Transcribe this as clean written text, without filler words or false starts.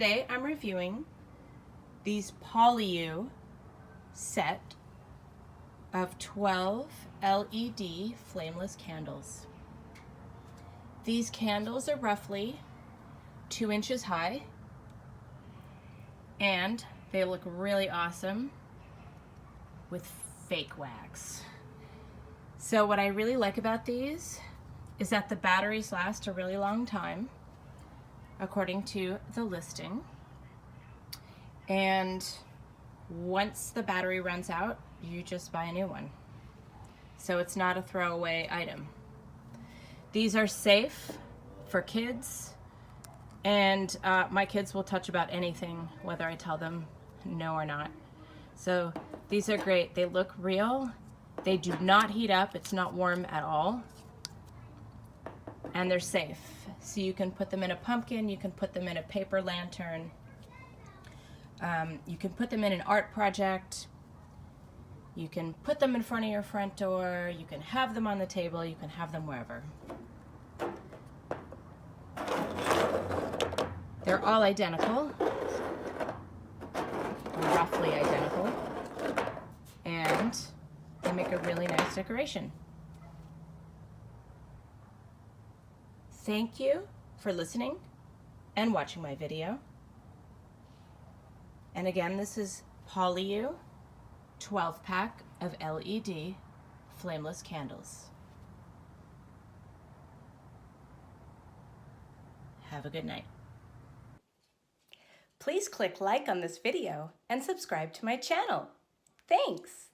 Today I'm reviewing these POLIYU set of 12 LED flameless candles. These candles are roughly 2 inches high and they look really awesome with fake wax. So what I really like about these is that the batteries last a really long time, according to the listing. And once the battery runs out, you just buy a new one. So it's not a throwaway item. These are safe for kids, and my kids will touch about anything, whether I tell them no or not. So these are great. They look real. They do not heat up. It's not warm at all. And they're safe. So you can put them in a pumpkin, you can put them in a paper lantern, you can put them in an art project, you can put them in front of your front door, you can have them on the table, you can have them wherever. They're all identical, roughly identical, and they make a really nice decoration. Thank you for listening and watching my video. And again, this is POLIYU 12-pack of LED flameless candles. Have a good night. Please click like on this video and subscribe to my channel. Thanks.